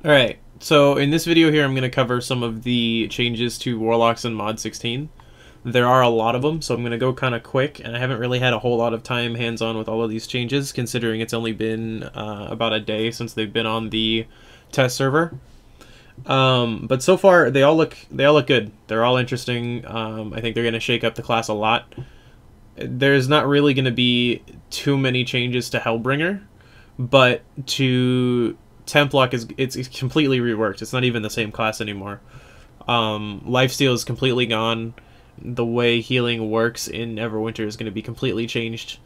Alright, so in this video here I'm going to cover some of the changes to Warlocks in Mod 16. There are a lot of them, so I'm going to go kind of quick, and I haven't really had a whole lot of time hands-on with all of these changes, considering it's only been about a day since they've been on the test server. But so far, they all look good. They're all interesting. I think they're going to shake up the class a lot. There's not really going to be too many changes to Hellbringer, but to Templock it's completely reworked. It's not even the same class anymore. Lifesteal is completely gone. The way healing works in Neverwinter is going to be completely changed.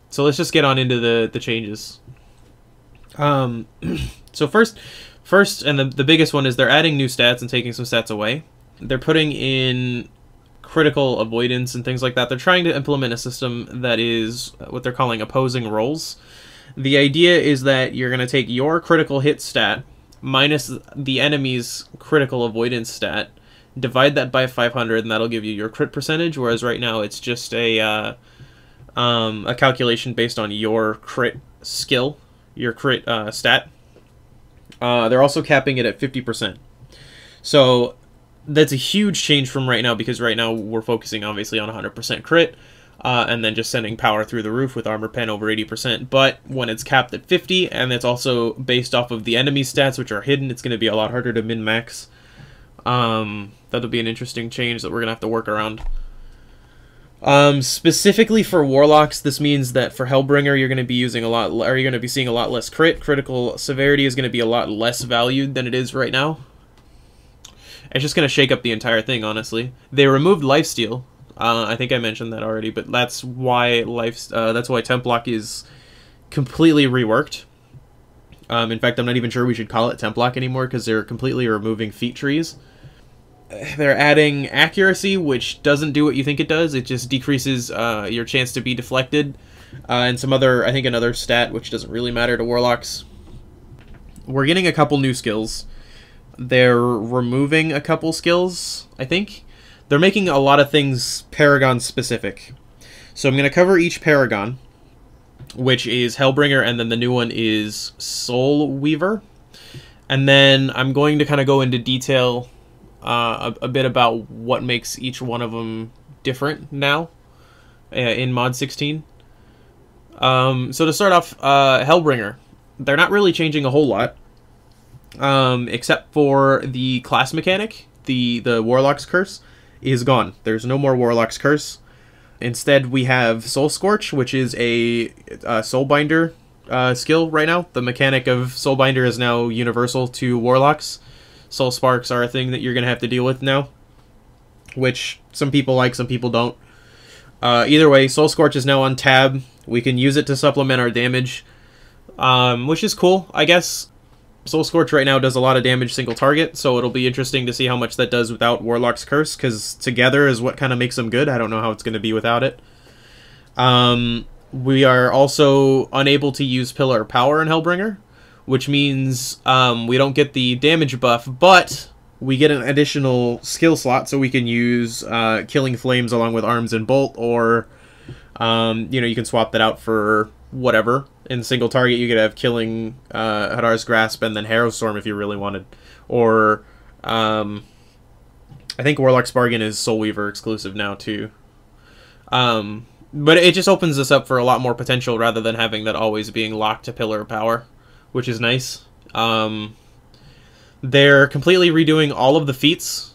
So let's just get on into the changes. So first, and the biggest one is they're adding new stats and taking some stats away. They're putting in critical avoidance and things like that. They're trying to implement a system that is what they're calling opposing rolls. The idea is that you're going to take your critical hit stat minus the enemy's critical avoidance stat, divide that by 500, and that'll give you your crit percentage, whereas right now it's just a calculation based on your crit skill, your crit stat. They're also capping it at 50%. So that's a huge change from right now, because right now we're focusing obviously on 100% crit, and then just sending power through the roof with armor pen over 80%. But when it's capped at 50, and it's also based off of the enemy stats, which are hidden, it's going to be a lot harder to min-max. That'll be an interesting change that we're going to have to work around. Specifically for Warlocks, this means that for Hellbringer, you're going to be using a lot, or you're going to be seeing a lot less crit. Critical severity is going to be a lot less valued than it is right now. It's just going to shake up the entire thing, honestly. They removed lifesteal. I think I mentioned that already, but that's why Templock is completely reworked. In fact, I'm not even sure we should call it Templock anymore, because they're completely removing feat trees. They're adding accuracy, which doesn't do what you think it does. It just decreases your chance to be deflected, and some other, I think another stat, which doesn't really matter to Warlocks. We're getting a couple new skills. They're removing a couple skills, I think. They're making a lot of things Paragon specific. So I'm going to cover each Paragon, which is Hellbringer, and then the new one is Soul Weaver. And then I'm going to kind of go into detail a bit about what makes each one of them different now in Mod 16. So to start off, Hellbringer. They're not really changing a whole lot, except for the class mechanic. The Warlock's Curse is gone. There's no more Warlock's Curse. Instead, we have Soul Scorch, which is a Soulbinder skill right now. The mechanic of Soulbinder is now universal to Warlocks. Soul Sparks are a thing that you're going to have to deal with now, which some people like, some people don't. Either way, Soul Scorch is now on tab. We can use it to supplement our damage, which is cool, I guess. Soul Scorch right now does a lot of damage single target, so it'll be interesting to see how much that does without Warlock's Curse, because together is what kind of makes them good. I don't know how it's going to be without it. We are also unable to use Pillar of Power in Hellbringer, which means we don't get the damage buff, but we get an additional skill slot, so we can use Killing Flames along with Arms and Bolt, or you can swap that out for whatever. In single target, you could have Killing, Hadar's Grasp, and then Harrow Storm if you really wanted. Or, I think Warlock's Bargain is Soul Weaver exclusive now, too. But it just opens this up for a lot more potential, rather than having that always being locked to Pillar of Power, which is nice. They're completely redoing all of the feats.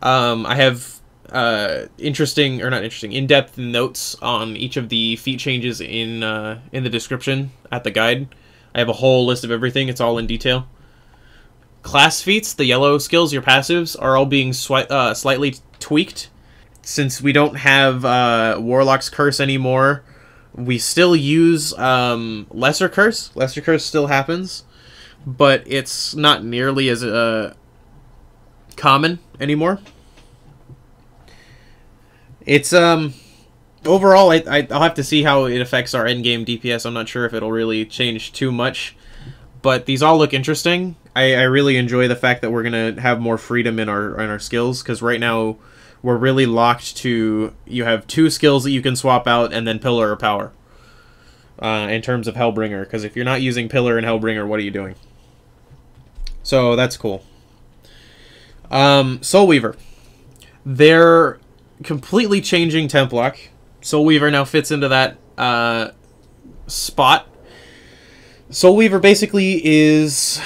I have in-depth notes on each of the feat changes in the description at the guide. I have a whole list of everything. It's all in detail. Class feats, the yellow skills, your passives, are all being slightly tweaked. Since we don't have Warlock's Curse anymore, we still use Lesser Curse. Lesser Curse still happens, but it's not nearly as common anymore. It's, overall, I'll have to see how it affects our endgame DPS. I'm not sure if it'll really change too much, but these all look interesting. I really enjoy the fact that we're going to have more freedom in our skills, because right now we're really locked to, you have 2 skills that you can swap out, and then Pillar of Power. in terms of Hellbringer, because if you're not using Pillar and Hellbringer, what are you doing? So that's cool. Soul Weaver. They're completely changing temp lock. Soul Weaver now fits into that spot. Soul Weaver basically is...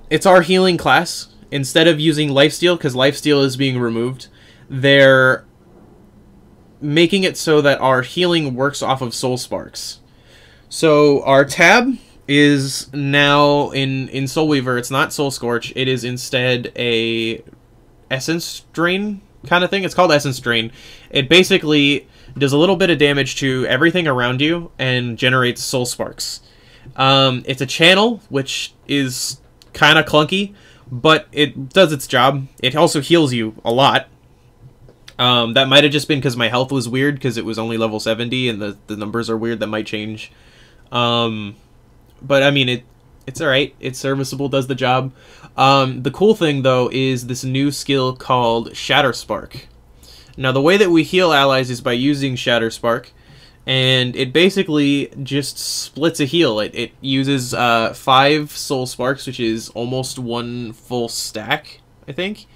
It's our healing class. Instead of using lifesteal, because lifesteal is being removed, they're making it so that our healing works off of soul sparks. So our tab is now in Soul Weaver. It's not Soul Scorch. It is instead a Essence Drain kind of thing. It's called Essence Drain. It basically does a little bit of damage to everything around you and generates soul sparks. It's a channel, which is kind of clunky, but it does its job. It also heals you a lot. That might have just been because my health was weird, because it was only level 70, and the numbers are weird. That might change. But, I mean, it's alright. It's serviceable, does the job. The cool thing, though, is this new skill called Shatter Spark. Now, the way that we heal allies is by using Shatter Spark, and it basically just splits a heal. It uses 5 Soul Sparks, which is almost 1 full stack, I think.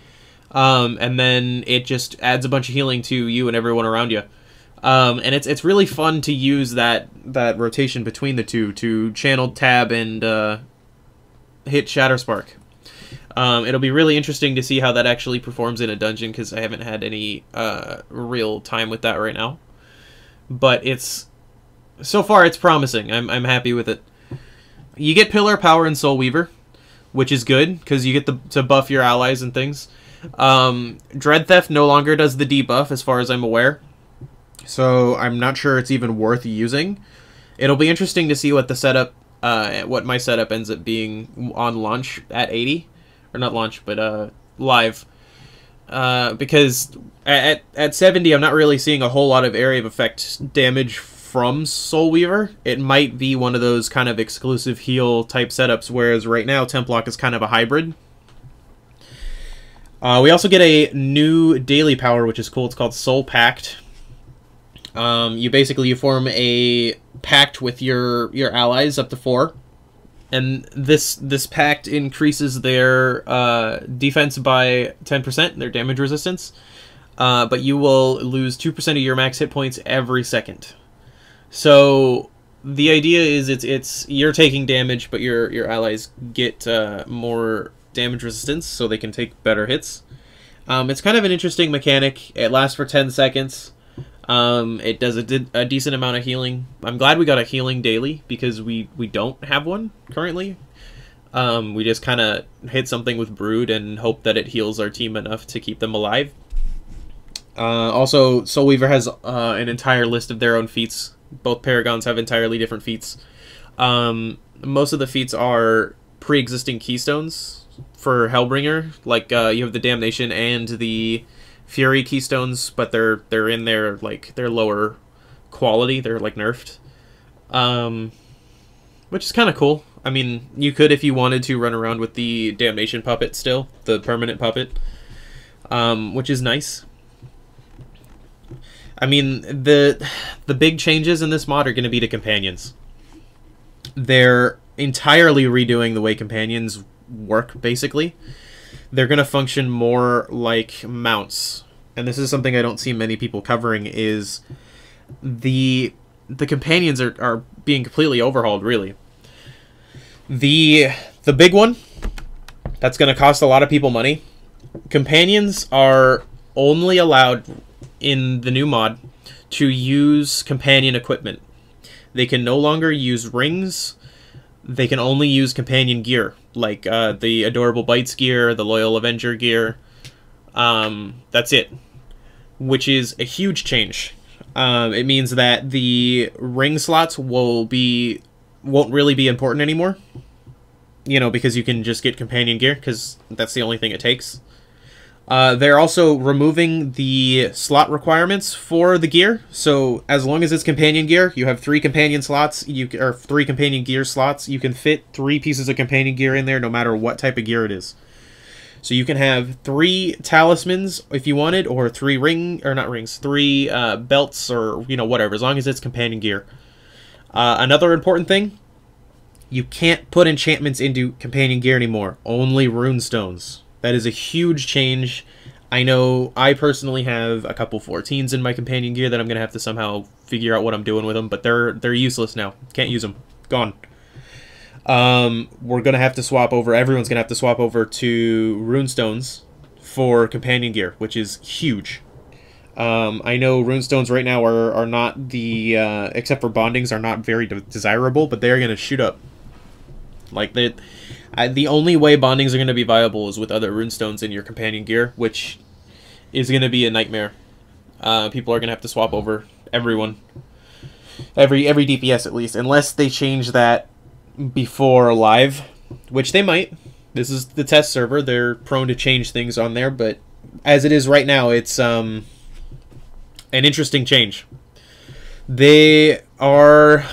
And then it just adds a bunch of healing to you and everyone around you. And it's really fun to use that rotation between the two to channel tab and hit Shatter Spark. It'll be really interesting to see how that actually performs in a dungeon, because I haven't had any real time with that right now. But so far it's promising. I'm happy with it. You get Pillar Power in Soul Weaver, which is good because you get to buff your allies and things. Dread Theft no longer does the debuff, as far as I'm aware. So I'm not sure it's even worth using. It'll be interesting to see what the setup, what my setup ends up being on launch at 80. Or not launch, but live. Because at 70, I'm not really seeing a whole lot of area of effect damage from Soul Weaver. It might be one of those kind of exclusive heal type setups, whereas right now Templock is kind of a hybrid. We also get a new daily power, which is cool. It's called Soul Pact. You form a pact with your allies up to 4. And this pact increases their defense by 10%, their damage resistance. But you will lose 2% of your max hit points every second. So the idea is it's you're taking damage, but your allies get more damage resistance, so they can take better hits. It's kind of an interesting mechanic. It lasts for 10 seconds. It does a decent amount of healing. I'm glad we got a healing daily, because we don't have one currently. We just kind of hit something with Brood and hope that it heals our team enough to keep them alive. Also, Soul Weaver has an entire list of their own feats. Both Paragons have entirely different feats. Most of the feats are pre-existing keystones for Hellbringer. Like, you have the Damnation and the Fury keystones, but they're in their lower quality. They're like nerfed, which is kind of cool. I mean, you could, if you wanted to, run around with the Damnation puppet still, the permanent puppet, which is nice. I mean, the big changes in this mod are going to be to companions. They're entirely redoing the way companions work, basically. They're going to function more like mounts. And this is something I don't see many people covering, is the companions are being completely overhauled, really. The big one, that's going to cost a lot of people money. Companions are only allowed in the new mod to use companion equipment. They can no longer use rings. They can only use companion gear, like the Adorable Bites gear, the Loyal Avenger gear. That's it, which is a huge change. It means that the ring slots won't really be important anymore. You know, because you can just get companion gear, because that's the only thing it takes. They're also removing the slot requirements for the gear. So as long as it's companion gear, you have 3 companion slots, or 3 companion gear slots. You can fit 3 pieces of companion gear in there, no matter what type of gear it is. So you can have 3 talismans if you wanted, or 3 3 belts, or whatever, as long as it's companion gear. Another important thing, You can't put enchantments into companion gear anymore. Only runestones. That is a huge change. I know I personally have a couple 14s in my companion gear that I'm going to have to somehow figure out what I'm doing with them, but they're useless now. Can't use them. Gone. We're going to have to swap over. Everyone's going to have to swap over to runestones for companion gear, which is huge. I know runestones right now are not the, except for bondings, are not very desirable, but they're going to shoot up. Like, the only way bondings are going to be viable is with other runestones in your companion gear, which is going to be a nightmare. People are going to have to swap over. Everyone. Every DPS, at least. Unless they change that before live, which they might. This is the test server. They're prone to change things on there, but as it is right now, it's an interesting change. They are...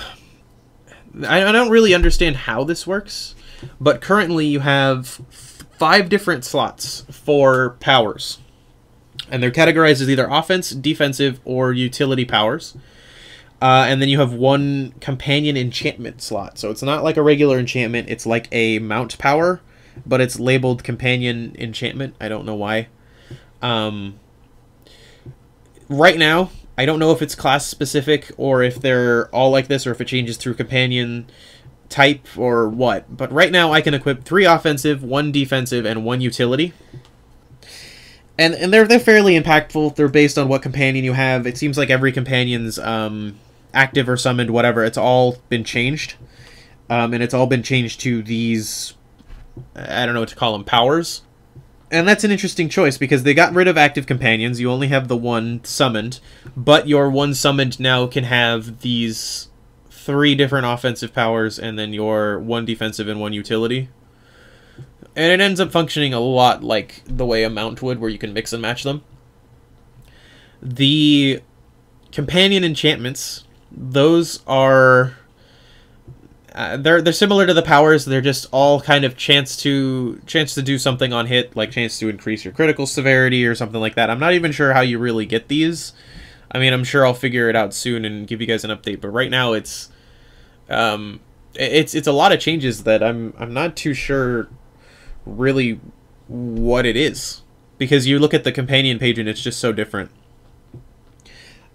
I don't really understand how this works, but currently you have 5 different slots for powers, and they're categorized as either offense, defensive, or utility powers. And then you have 1 companion enchantment slot. So it's not like a regular enchantment, it's like a mount power, but it's labeled companion enchantment. I don't know why. Right now, I don't know if it's class specific or if they're all like this or if it changes through companion type or what. But right now I can equip 3 offensive, 1 defensive, and 1 utility. And they're fairly impactful. They're based on what companion you have. It seems like every companion's active or summoned, whatever, it's all been changed. And it's all been changed to these, I don't know what to call them, powers. And that's an interesting choice, because they got rid of active companions. You only have the 1 summoned, but your 1 summoned now can have these 3 different offensive powers, and then your 1 defensive and 1 utility. And it ends up functioning a lot like the way a mount would, where you can mix and match them. The companion enchantments, those are... they're similar to the powers. They're just all kind of chance to do something on hit, like chance to increase your critical severity or something like that. I'm not even sure how you really get these. I mean, I'm sure I'll figure it out soon and give you guys an update. But right now, it's a lot of changes that I'm not too sure really what it is, because you look at the companion page and it's just so different.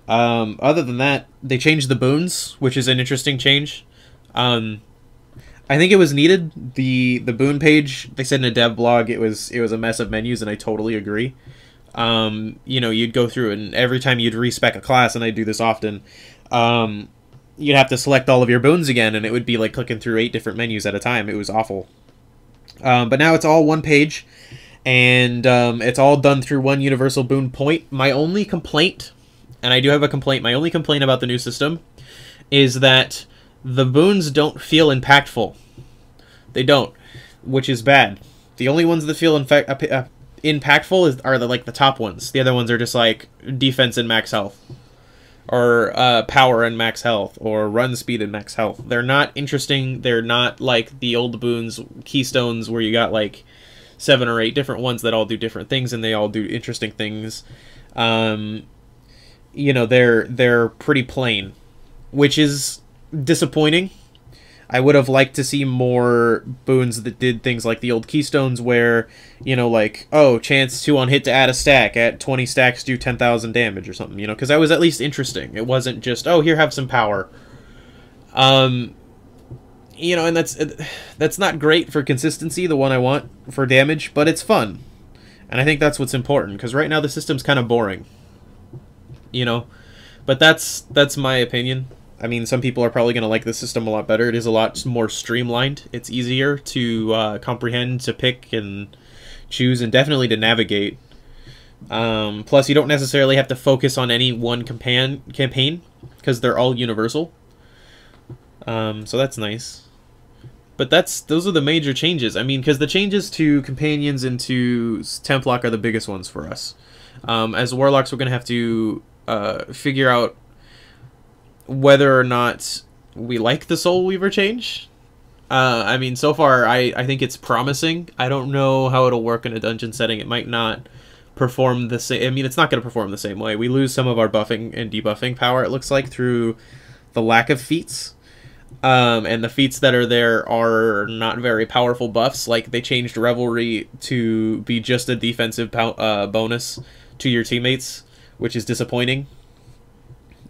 Other than that, they changed the boons, which is an interesting change. I think it was needed. The Boon page, they said in a dev blog, it was a mess of menus, and I totally agree. You know, you'd go through, and every time you'd respec a class, and I do this often, you'd have to select all of your boons again, and it would be like clicking through 8 different menus at a time. It was awful. But now it's all one page, and it's all done through one universal boon point. My only complaint, and I do have a complaint, my only complaint about the new system is that the boons don't feel impactful. They don't, which is bad. The only ones that feel impactful are like the top ones. The other ones are just like defense and max health, or power and max health, or run speed and max health. They're not interesting. They're not like the old boons, keystones, where you got like 7 or 8 different ones that all do different things, and they all do interesting things. You know, they're pretty plain, which is disappointing. I would have liked to see more boons that did things like the old keystones, where, you know, like, oh, chance 2 on hit to add a stack, at 20 stacks do 10,000 damage or something, you know, because that was at least interesting. It wasn't just, oh, here, have some power. You know, and that's not great for consistency, the one I want for damage, but it's fun. And I think that's what's important, because right now the system's kind of boring. You know, but that's my opinion. I mean, some people are probably going to like the system a lot better. It is a lot more streamlined. It's easier to comprehend, to pick and choose, and definitely to navigate. Plus, you don't necessarily have to focus on any one campaign, because they're all universal. So that's nice. But those are the major changes. I mean, because the changes to companions and to Templock are the biggest ones for us. As Warlocks, we're going to have to figure out whether or not we like the Soul Weaver change. I mean, so far, I think it's promising. I don't know how it'll work in a dungeon setting. It might not perform the same. I mean, it's not going to perform the same way. We lose some of our buffing and debuffing power, it looks like, through the lack of feats. And the feats that are there are not very powerful buffs. Like, they changed Revelry to be just a defensive bonus to your teammates, which is disappointing.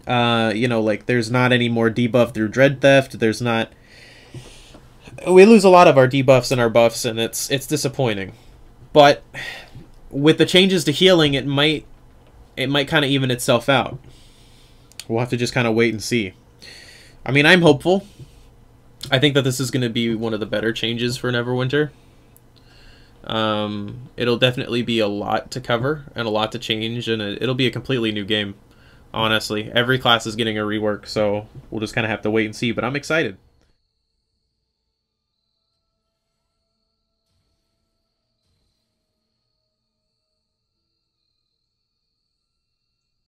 You know, like, there's not any more debuff through Dread Theft. There's not... We lose a lot of our debuffs and our buffs, and it's disappointing. But with the changes to healing, it might kind of even itself out. We'll have to just kind of wait and see. I mean, I'm hopeful. I think that this is going to be one of the better changes for Neverwinter. It'll definitely be a lot to cover and a lot to change, and it'll be a completely new game, honestly. Every class is getting a rework, so we'll just kind of have to wait and see, but I'm excited.